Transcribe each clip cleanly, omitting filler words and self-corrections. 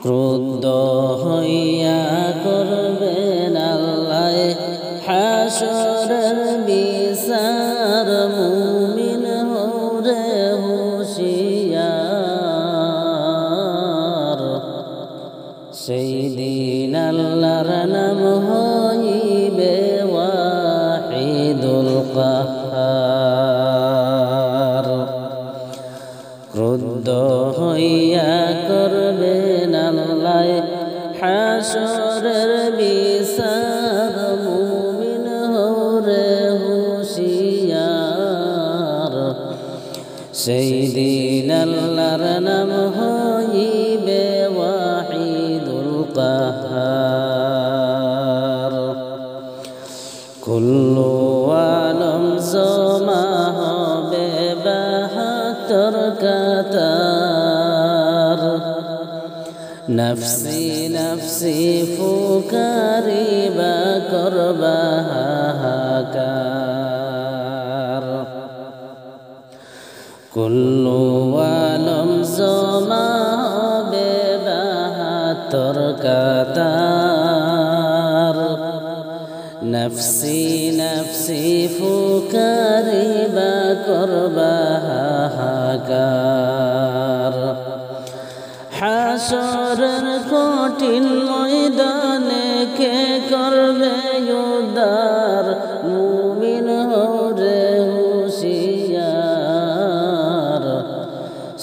ক্রুদ্ধ হইয়া করবেন আল্লাহ হাসরের বিচার মুমিন হরে হুঁশিয়ার সেই দিন আল্লাহর নাম হইবে ওয়াহিদুল কাহ্হার ক্রুদ্ধ হইয়া করবেন আল্লাহ হাসরের বিচার মুমিন হরে হুঁশিয়ার সেই দিন আল্লাহর নাম হইবে ওয়াহিদুল কাহ্হার কুল্লু আলম জমা হবে 72 কাতার নফসি নফসি ফুকারি বা করবা হাহাকার কুল্লু আলম জমা হবে 72 কাতার নফসি নফসি ফুকারি বা করবা হাহাকার হাসরের কঠিন ময়দানে কে করবে উদ্ধার মুমিন হরে হুঁশিয়ার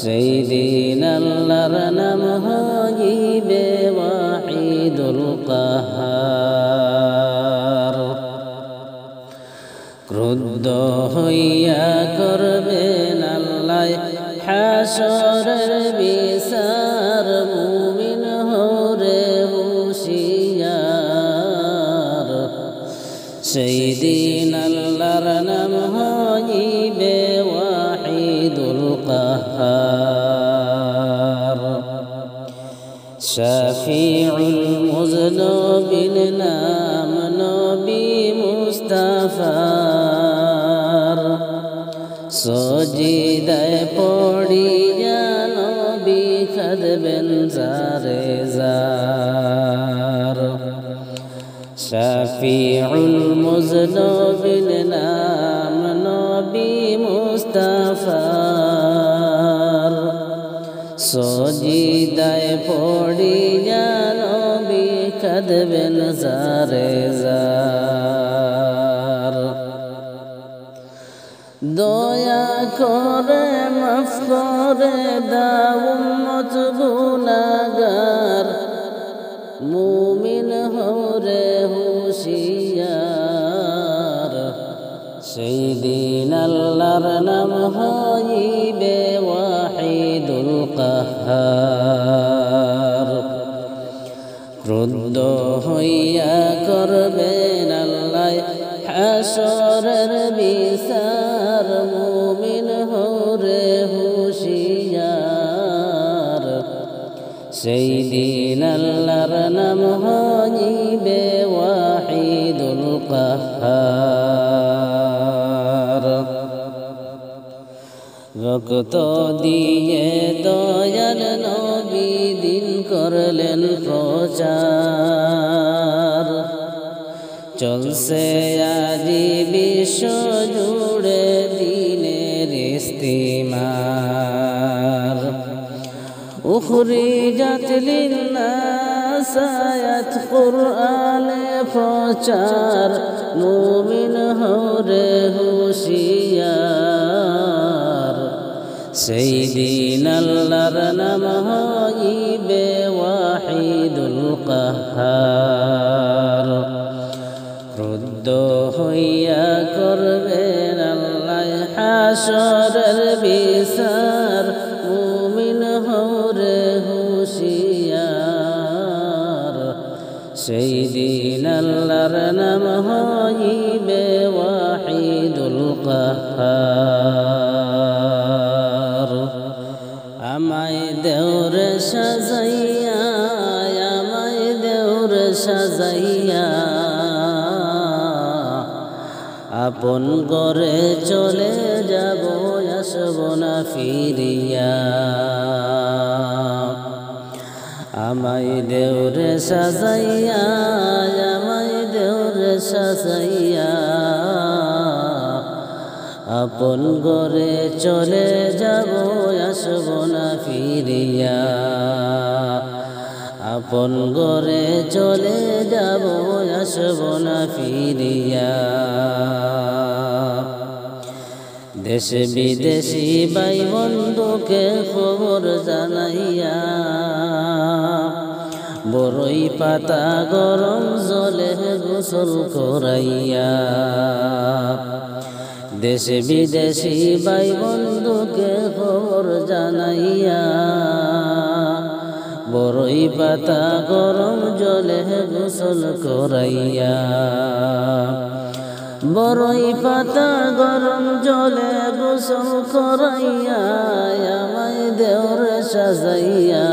সেই দিন আল্লাহর নাম হইবে ওয়াহিদুল কাহ্হার ক্রুদ্ধ হইয়া করবেন আল্লাহ হাসরের বিচার মুমিন হরে হুঁশিয়ার সেই দিন আল্লাহর নাম হইবে ওয়াহিদুল কাহ্হার শাফিউল মুজনবিন নাম নবী মুস্তাফার সজিদায় পড়িয়া নবী খাদবেন জারে জার শাফিউল মুজনবিন নাম নবী মুস্তাফার সজিদায় পড়িয়া নবী খাদবেন জারে জার দয়া করে মাফ করে দাও উম্মত গুনাহগার মুমিন হরে হুঁশিয়ার সেই দিন আল্লাহর নাম হইবে ওয়াহিদুল কাহ্হার ক্রুদ্ধ হইয়া করবেন আল্লাহ হাসরের বিচার মুমিন হরে হুঁশিয়ার সেই দিন আল্লাহর নাম হইবে ওয়াহিদুল কাহ্হার রক্ত দিয়ে দয়াল নবী দিন করলেন প্রচার চলছে আজি বিশ্ব জুড়ে দিনের ইস্তিমার উখরিজাত লিন্নাস আয়াত কুরআনে প্রচার মুমিন হরে হুঁশিয়ার সেই দিন আল্লাহর নাম হইবে ওয়াহিদুল কাহ্হার ক্রুদ্ধ হইয়া করবেন আল্লাহ হাসরের বিচার মুমিন হরে হুঁশিয়ার সেই দিন আল্লাহর নাম হইবে ওয়াহিদুল কাহ্হার আমায় দেওর সাজাইয়া আমায় দেওর সাজাইয়া আপন ঘরে চলে যাব আসব না ফিরিয়া আমায় দেওরে সাজাইয়া আমায় দেওরে সাজাইয়া আপন ঘরে চলে যাব আসব না ফিরিয়া আপন ঘরে চলে যাব আসব না ফিরিয়া দেশে বিদেশি ভাই বন্ধুকে খবর জানাইয়া বড়ই পাতা গরম জলে গোসল করাইয়া দেশে বিদেশি ভাই বন্ধুকে খবর জানাইয়া বড়ই পাতা গরম জলে গোসল করাইয়া বড়ই পাতা গরম জলে গোসল করাইয়া আমায় দেওরে সাজাইয়া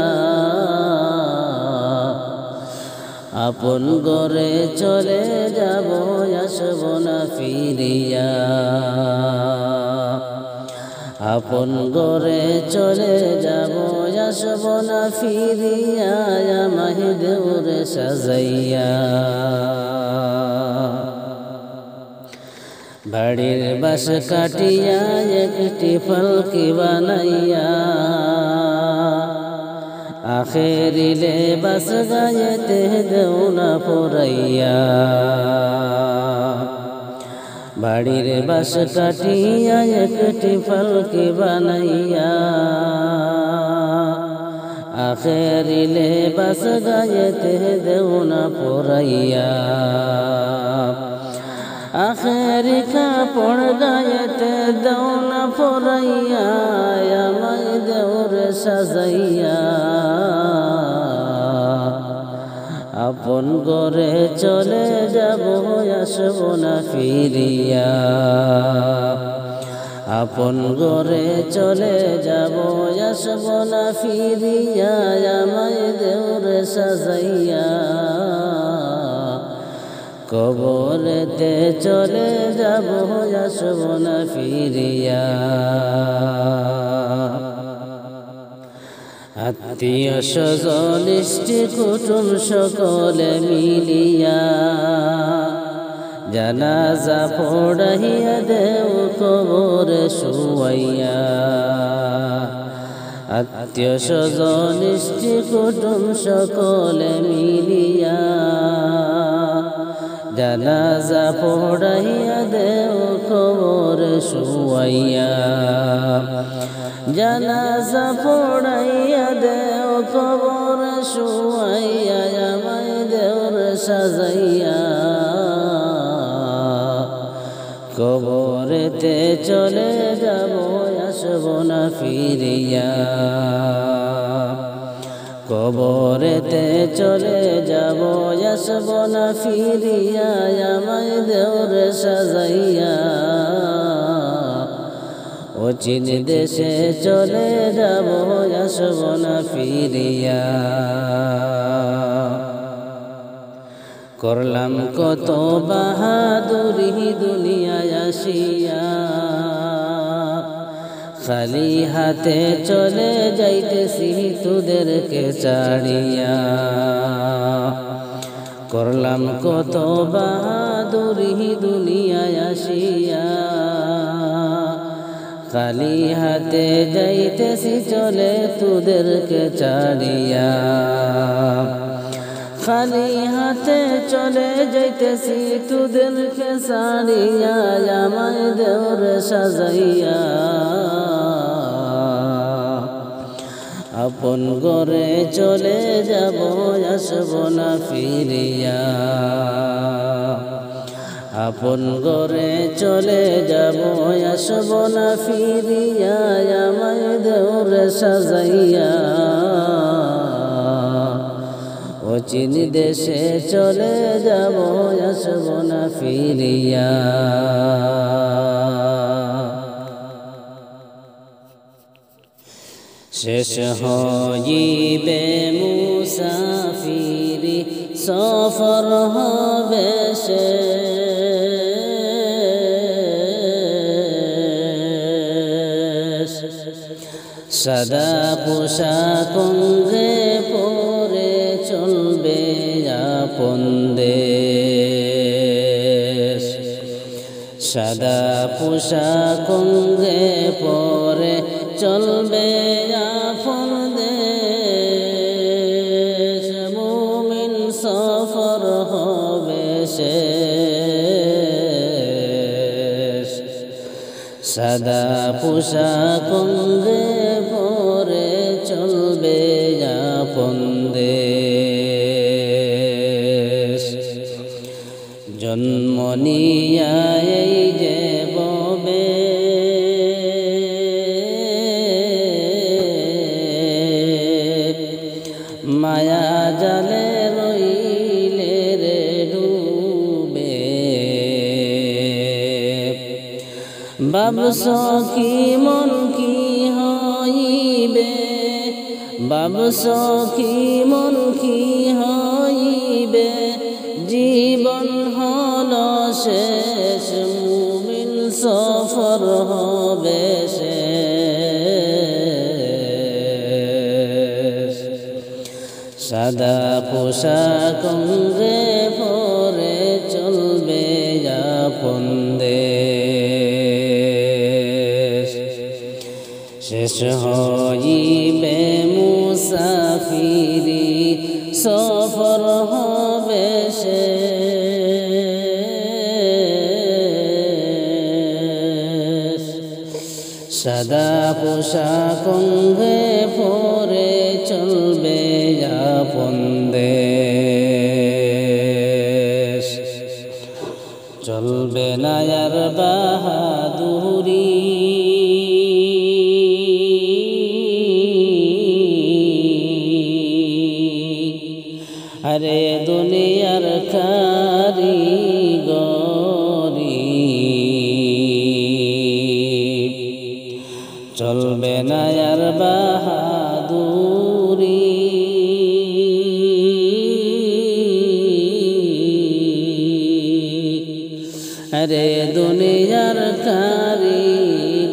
আপন ঘরে চলে যাব আসব না ফিরিয়া আপন ঘরে চলে যাব আসব না ফিরিয়া আমায় দেওরে সাজাইয়া বাড়ির বাস কাটিয়া একটি পালকি বানাইয়া আখেরিলে বাস গায়েতে দেওনা পরাইয়া বাড়ির বাস কাটিয়া একটি পালকি বানাইয়া আখেরিলে বাস গায়েতে দেওনা পরাইয়া আখেরি কাপড় গায়েতে দেওনা পরাইয়া আমায় দেওরে সাজাইয়া আপন ঘরে চলে যাব আসব না ফিরিয়া আপন ঘরে চলে যাব আসব না ফিরিয়া আমায় দেওরে সাজাইয়া কবরেতে চলে যাব আসব না ফিরিয়া আত্মীয় স্বজন ইষ্টি কুটুম সকলে মিলিয়া জানাজা পড়াইয়া দেও কবরে শুয়াইয়া আত্মীয় স্বজন ইষ্টি কুটুম সকলে মিলিয়া জানাজা পড়াইয়া দেও কবরে শুয়াইয়া জানাজা পড়াইয়া দেও কবরে শুয়াইয়া আমায় দেওরে সাজাইয়া কবরেতে চলে যাব আসব না ফিরিয়া কবরেতে চলে যাব আসব না ফিরিয়া আমায় দেওরে সাজাইয়া অচিন দেশে চলে যাব আসব না ফিরিয়া করলাম কত বাহাদুরি দুনিয়ায় আসিয়া খালি হাতে চলে যাইতেছি তোদেরকে ছাড়িয়া করলাম কত বাহাদুরি দুনিয়ায় আসিয়া খালি হাতে যাইতেছি চলে তোদেরকে ছাড়িয়া খালি হাতে চলে যাইতেছি তোদেরকে ছাড়িয়া আমায় দেওরে সাজাইয়া আপন ঘরে চলে যাব আসব না ফিরিয়া আপন ঘরে চলে যাব আসব না ফিরিয়া আমায় দেওরে সাজাইয়া অচিন দেশে চলে যাব আসব না ফিরিয়া শেষ হইবে মুসাফিরি সফর হবে শেষ সাদা পোশাক অঙ্গে পরে আপন দেশ। সাদা পোশাক অঙ্গে পরে চলবে আপন দেশ। মুমিন সফর হবে শেষ। সাদা পোশাক অঙ্গে পরে চলবে আপন দেশ। জন্ম নিয়া এই যে ববে মায়া জালে রইলে রে ডুবে। ভাবছ কি মন কি হইবে, ভাবছ কি মন কি হইবে, জীবন হল শেষ। মুমিন সফর হবে শেষ। সাদা পোশাক অঙ্গে পরে চলবে আপন দেশ। শেষ হইবে মুসাফিরি সফর হবে শেষ। সাদা পোশাক অঙ্গে পরে চলবে আপন দেশ। চলবে না আর বাহাদুরি, আরে দুনিয়ার কারিগরি। চলবে না আর বাহাদুরি, আরে দুনিয়ার কারিগরি।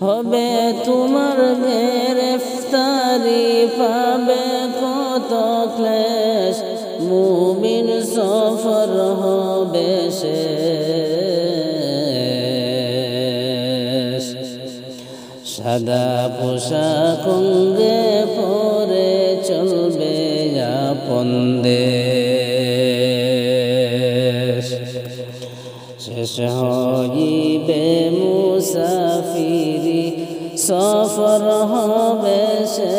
হবে তোমার গ্রেফতারি, পাবে কত ক্লেশ। মুমিন সফর হবে শেষ। সাদা পোশাক অঙ্গে পরে চলবে আপন দেশ। শেষ হইবে মুসাফিরি সফর হবে শেষ।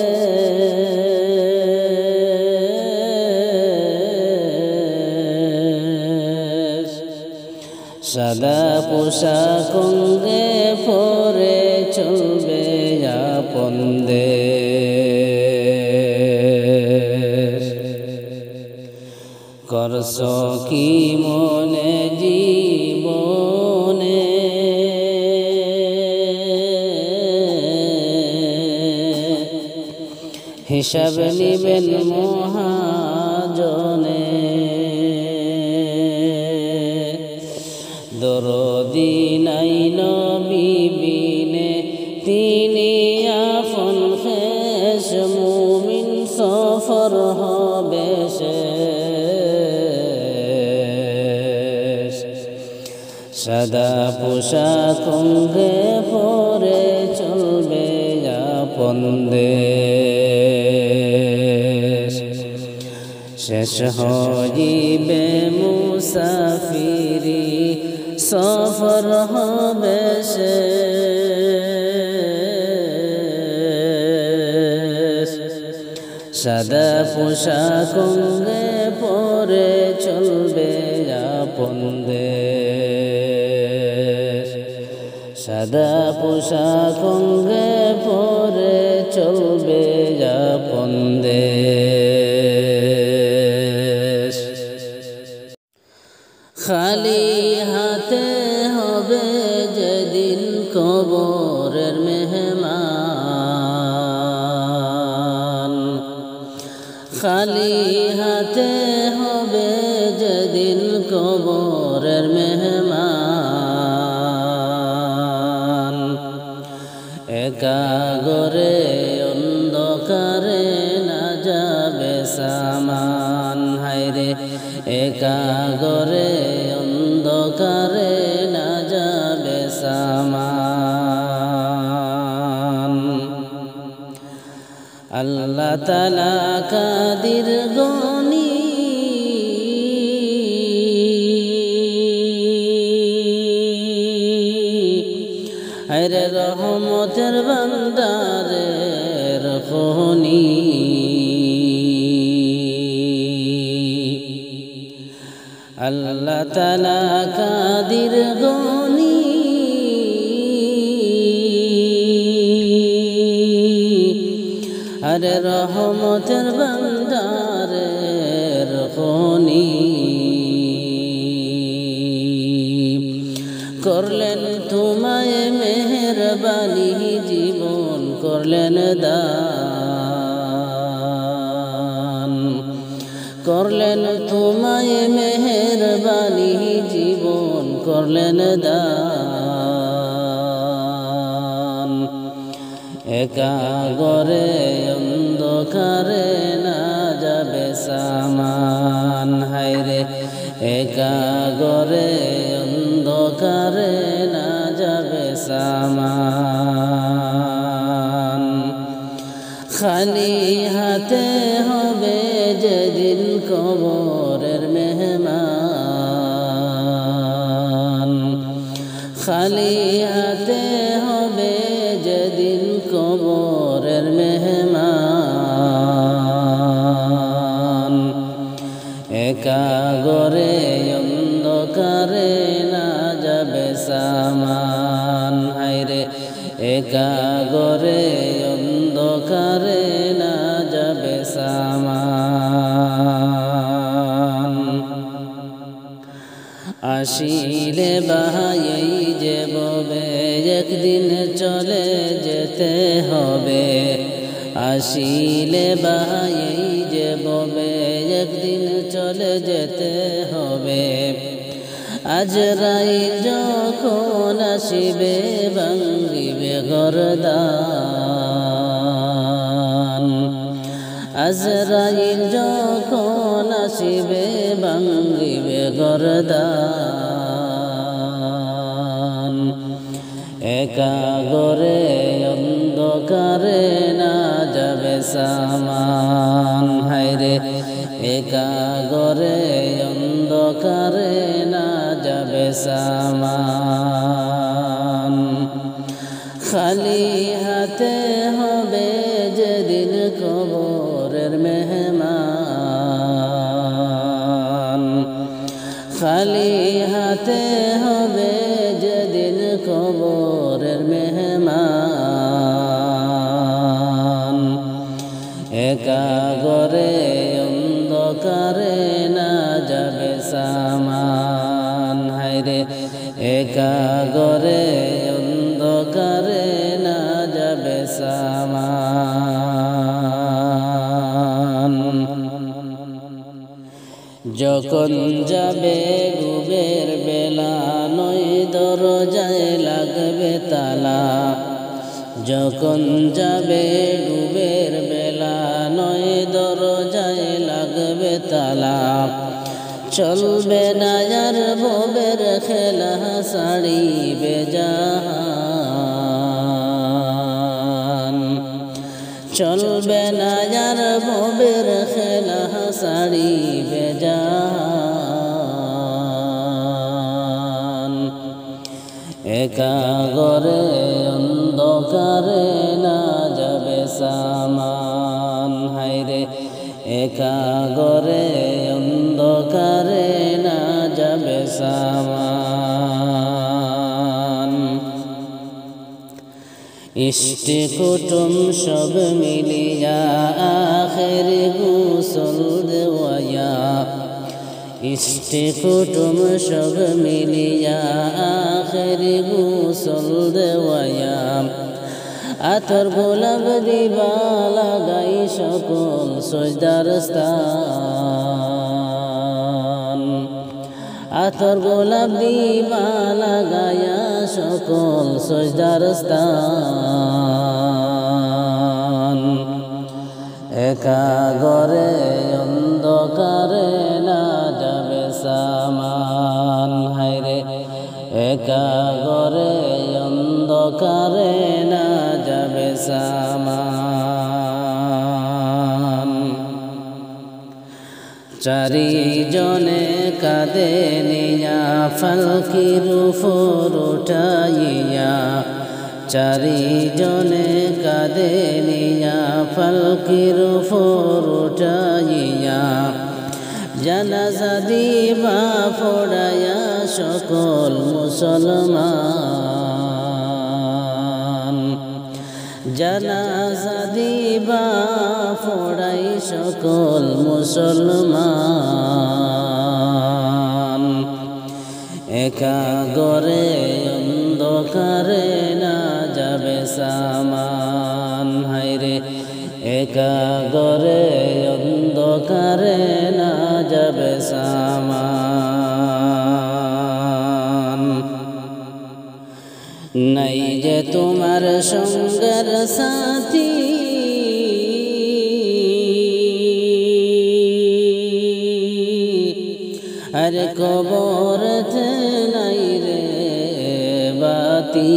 সাদা পোশাক অঙ্গে পরে চলবে আপন দেশ। করছ কি মনে জীবনে, হিসাব নিবেন মহাজনে। দরদি নাই নবী বিনে, তিনি আপন শেষ। মুমিন সফর হবে শেষ। সাদা পোশাক অঙ্গে পরে চলবে আপন দেশ। শেষ হইবে মুসাফিরি সফর হবে শেষ। সাদা পোশাক অঙ্গে পরে চলবে আপন দেশ। সাদা পোশাক অঙ্গে পরে চলবে আপন দেশ। খালি হাতে হবে যেদিন কবরের মেহমান। খালি হাতে হবে যেদিন কবরের মেহমান। একা ঘরে অন্য একা ঘরে অন্ধকারে না যাবে সামান। আল্লাহ তাআলা কাদির গনি আরে রহমতের বান্দারের খনি। আল্লাহ তাআলা কাদির গনি আরে রহমতের বান্দারের খনি। করলেন তোমায় মেহেরবানি জীবন করলেন দান। করলেন তোমায় মেহেরবানি জীবন করলেন দান। একা ঘরে অন্ধকারে না যাবে সামান। হায়রে একা ঘরে অন্ধকারে না যাবে সামান। খালি হাতে হবে যেদিন কবরের মেহমান। খালি হাতে হবে যেদিন কবরের মেহমান। একা ঘরে অন্ধকারে না যাবে সামান। হায়রে একা ঘরে অন্ধকারে না যাবে সামান। আসিলে বাহাই যে ববে একদিন চলে যেতে হবে। আসিলে বাহাই যে ববে একদিন চলে যেতে হবে। আজরাইল যখন আসিবে ভাঙ্গিবে গরদান। আজরাইল যখন আসিবে ভাঙ্গিবে গরদান। একা ঘরে অন্ধকারে না যাবে সামান। হায়রে একা ঘরে অন্ধকারে না যাবে সামান। খালি হাতে হবে যেদিন কবরের মেহমান। খালি হাতে হবে যেদিন কবরের মেহমান। একা ঘরে অন্ধকারে না যাবে সামান। হায়রে একা ঘরে অন্ধকারে না যাবে সামান। যখন যাবে ডুবের বেলা নয় দরজায় লাগবে তালা। যখন যাবে ডুবের বেলা নয় দরজায় লাগবে তালা। চলবে না আর ভবের খেলা ছাড়িবে জাহান। চলবে না আর ভবের খেলা ছাড়িবে জাহান। একা ঘরে অন্ধকারে না যাবে সামান। হায়রে একা ঘরে অন্ধকারে না যাবে সামান। ইষ্টি কুটুম সব মিলিয়া আখেরি গোসল দেওয়া। ইষ্টি কুটুম সব মিলিয়া আখেরি গোসল দেওয়া। আতর গোলাপ দিবা লাগাই সকল সজদার স্থান। আতর গোলাপ দিবা লাগায়া সকল সজদার স্থান। একা ঘরে অন্ধকারে না একা ঘরে অন্ধকারে না যাবে সামান চারিজনে কাঁদে নিয়া ফালকির উপর উঠাইয়া চারিজনে কাঁদে নিয়া ফালকির উপর উঠাইয়া জানাজা দিবা পড়ায়া সকল মুসলমান জানাজা দিবা পড়াই সকল মুসলমান একা ঘরে অন্ধকারে না যাবে সামান হায়রে একা ঘরে অন্ধকারে না যাবে সামান নাই যে তোমার সঙ্গের সাথী আরে কবরতে নাই রে বাতি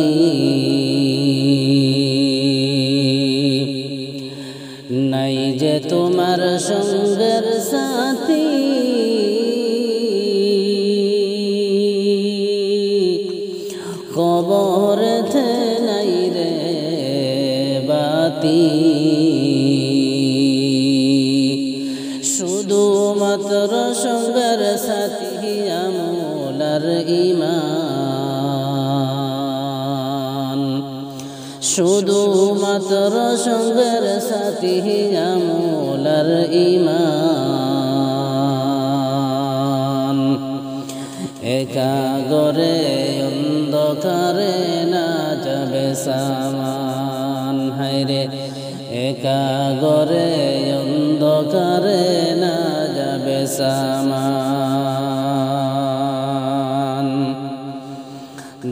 নাই যে তোমার সঙ্গের সাথী কবরতে নাই রে বাতি শুধুমাত্র সঙ্গের সাথী আমলার ঈমান শুধুমাত্র সঙ্গের সাথী আমলার ঈমান একা ঘরে অন্ধকারে না যাবে সামান হায়রে একা ঘরে অন্ধকারে না যাবে সামান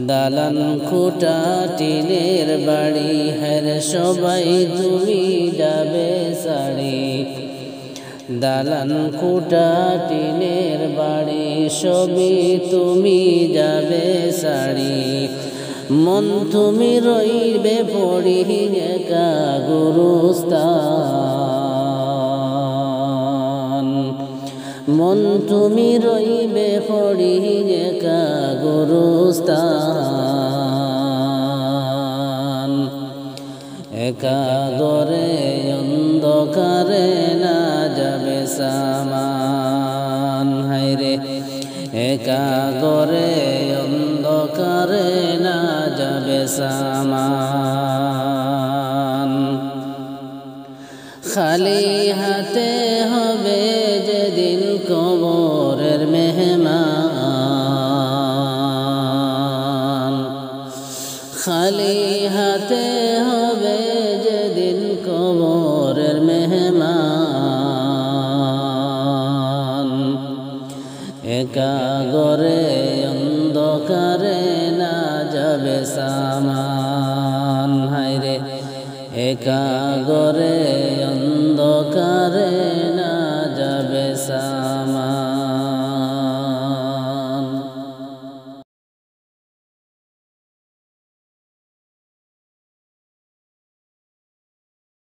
দালান খুঁটা টিনের বাড়ি হের সবাই তুমি যাবে সাড়ি দালান খুঁটা টিনের বাড়ি সবই তুমি যাবে সাড়ি মন তুমি রইবে পড়ি একা গুরুস্থান মন তুমি রইবে পড়ি একা গুরুস্থান একা ঘরে অন্ধকারে না যাবে সামান হায়রে একা ঘরে অন্ধকারে না যাবে সামান খালি হাতে হবে যেদিন কবরের মেহমান খালি হাতে হবে যেদিন কবরের মেহমান একা ঘরে অন্ধকারে না যাবে সামান হায়রে একা ঘরে অন্ধকারে